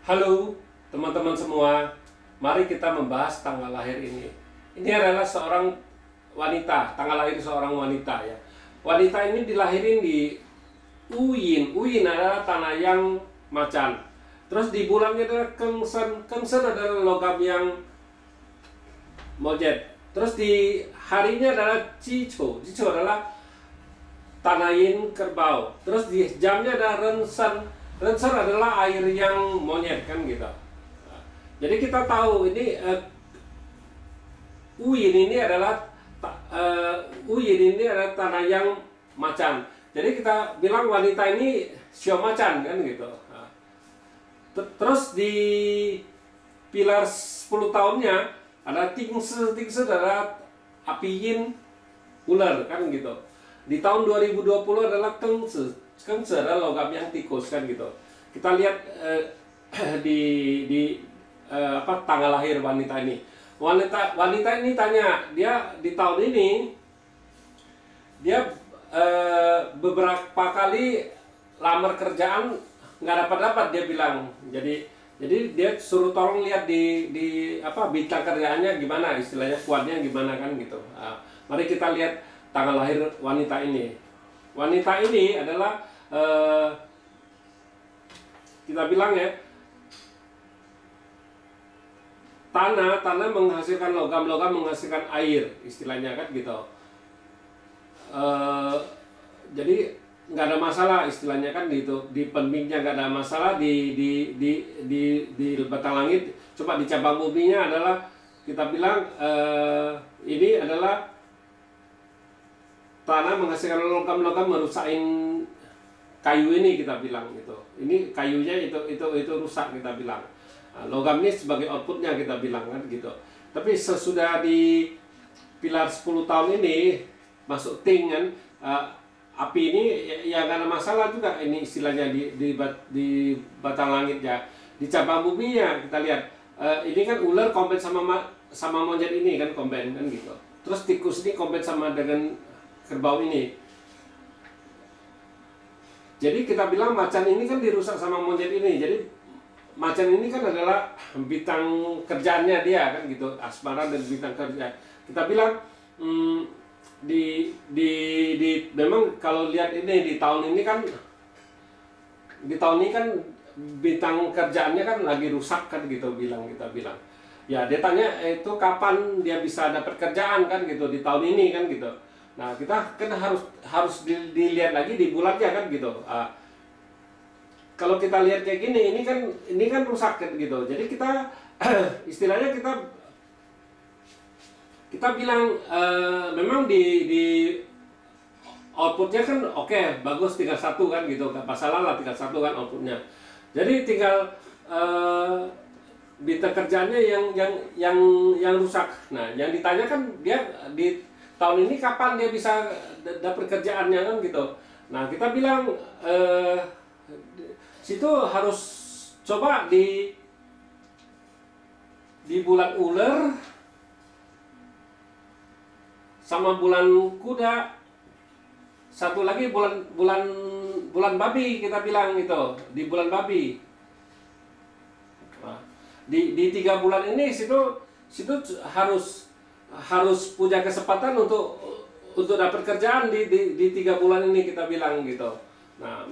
Halo teman-teman semua, mari kita membahas tanggal lahir ini. Ini adalah seorang wanita, tanggal lahir seorang wanita ya. Wanita ini dilahirin di Uyin. Uyin adalah tanah yang macan. Terus di bulannya adalah Kengsen. Kengsen adalah logam yang mojet. Terus di harinya adalah Cico. Cico adalah tanah yin kerbau. Terus di jamnya ada Rensen. Rensen adalah air yang monyet kan gitu. Jadi kita tahu ini Uyin ini adalah tanah yang macan. Jadi kita bilang wanita ini sio macan kan gitu. Terus di pilar 10 tahunnya ada Tingse. Tingse adalah api yin ular kan gitu. Di tahun 2020 adalah Kengse. Kengse adalah logam yang tikus kan gitu. Kita lihat di tanggal lahir wanita ini. Wanita ini tanya, dia di tahun ini dia beberapa kali lamar kerjaan nggak dapat dia bilang. Jadi dia suruh tolong lihat di bintang kerjaannya gimana, istilahnya kuatnya gimana kan gitu. Mari kita lihat tanggal lahir wanita ini. Wanita ini adalah kita bilang ya, tanah menghasilkan logam menghasilkan air, istilahnya kan gitu. Jadi nggak ada masalah istilahnya kan gitu. Di penbingnya nggak ada masalah, di batang langit. Coba di cabang buminya adalah kita bilang ini adalah tanah menghasilkan logam merusakin kayu ini, kita bilang gitu. Ini kayunya itu rusak, kita bilang. Logam ini sebagai outputnya, kita bilang kan gitu. Tapi sesudah di pilar 10 tahun ini masuk ting kan, api ini ya nggak ada masalah juga. Ini istilahnya di batang langit ya. Di cabang buminya kita lihat ini kan ular kompet sama monyet ini kan, kompet kan gitu. Terus tikus ini kompet sama dengan kerbau ini. Jadi kita bilang macan ini kan dirusak sama monyet ini. Jadi macan ini kan adalah bintang kerjaannya dia kan gitu, asmara dan bintang kerja. Kita bilang memang kalau lihat ini di tahun ini kan bintang kerjaannya kan lagi rusak kan gitu, kita bilang. Ya dia tanya itu kapan dia bisa dapat kerjaan kan gitu di tahun ini kan gitu. Nah kita kan harus dilihat lagi di bulannya kan gitu. Kalau kita lihat kayak gini, ini kan rusak kan gitu. Jadi kita istilahnya kita bilang memang di outputnya kan oke, bagus, tinggal satu kan gitu, nggak masalah lah, tinggal satu kan outputnya. Jadi tinggal bintang kerjanya yang rusak. Nah yang ditanya kan dia di tahun ini kapan dia bisa dapat kerjaannya kan gitu. Nah kita bilang situ harus coba di bulan ular sama bulan kuda, satu lagi bulan babi, kita bilang gitu, di bulan babi. Nah, di 3 bulan ini situ harus punya kesempatan untuk dapat kerjaan di 3 bulan ini, kita bilang gitu. Nah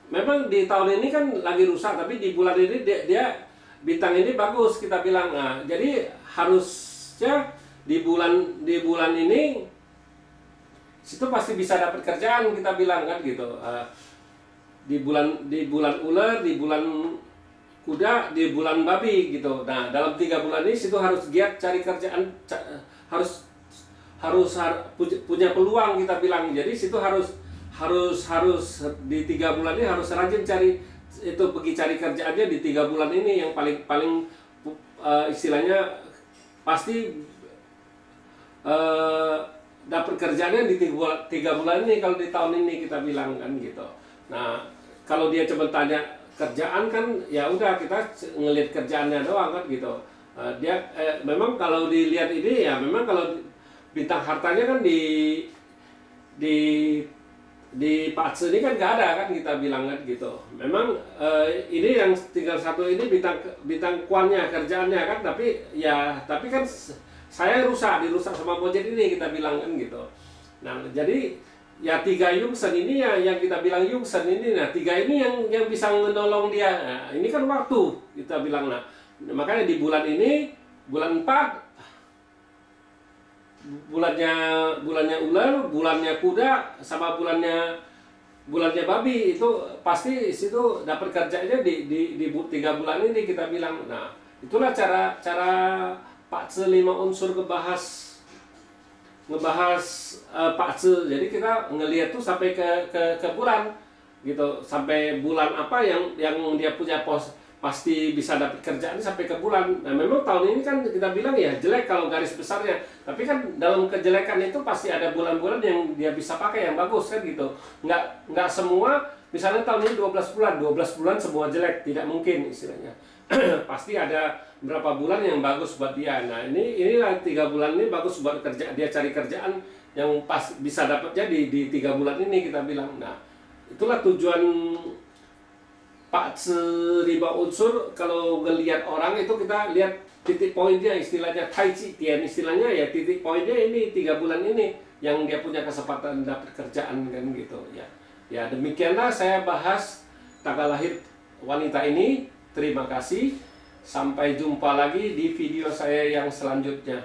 memang di tahun ini kan lagi rusak, tapi di bulan ini dia bintang ini bagus, kita bilang. Nah jadi harusnya di bulan ini situ pasti bisa dapat kerjaan, kita bilang kan gitu. Di bulan ular, di bulan kuda, di bulan babi gitu. Nah dalam 3 bulan ini situ harus giat cari kerjaan, harus punya peluang, kita bilang. Jadi situ harus di 3 bulan ini harus rajin cari itu, pergi cari kerjaannya di 3 bulan ini yang paling istilahnya pasti dapat kerjaannya di 3 bulan ini kalau di tahun ini, kita bilang kan gitu. Nah kalau dia coba tanya kerjaan kan ya udah, kita ngelihat kerjaannya doang kan gitu. Dia memang kalau dilihat ini ya memang kalau bintang hartanya kan di di Patse ini kan nggak ada kan, kita bilang kan gitu. Memang ini yang tinggal satu ini bintang kuannya, kerjaannya kan, tapi kan saya dirusak sama monyet ini, kita bilang kan gitu. Nah jadi ya 3 Yungsen ini ya yang kita bilang Yungsen ini, nah 3 ini yang bisa menolong dia. Nah, ini kan waktu kita bilang, nah makanya di bulan ini, bulan 4, bulannya ular, bulannya kuda, sama bulannya babi, itu pasti situ dapat kerjanya di 3 bulan ini, kita bilang. Nah itulah cara Patse 5 unsur ngebahas Patse. Jadi kita ngelihat tuh sampai ke bulan gitu, sampai bulan apa yang dia punya pasti bisa dapat kerjaan sampai ke bulan. Nah memang tahun ini kan kita bilang ya jelek kalau garis besarnya, tapi kan dalam kejelekan itu pasti ada bulan-bulan yang dia bisa pakai yang bagus kan gitu. Nggak semua, misalnya tahun ini 12 bulan semua jelek, tidak mungkin istilahnya. Pasti ada berapa bulan yang bagus buat dia. Nah inilah 3 bulan ini bagus buat kerja, dia cari kerjaan yang pas bisa dapatnya di 3 bulan ini, kita bilang. Nah itulah tujuan Patse 5 unsur. Kalau ngelihat orang itu kita lihat titik poinnya, istilahnya Tai Chi Tian, istilahnya ya titik poinnya ini 3 bulan ini yang dia punya kesempatan dapat kerjaan kan gitu ya. Ya demikianlah saya bahas tanggal lahir wanita ini. Terima kasih. Sampai jumpa lagi di video saya yang selanjutnya.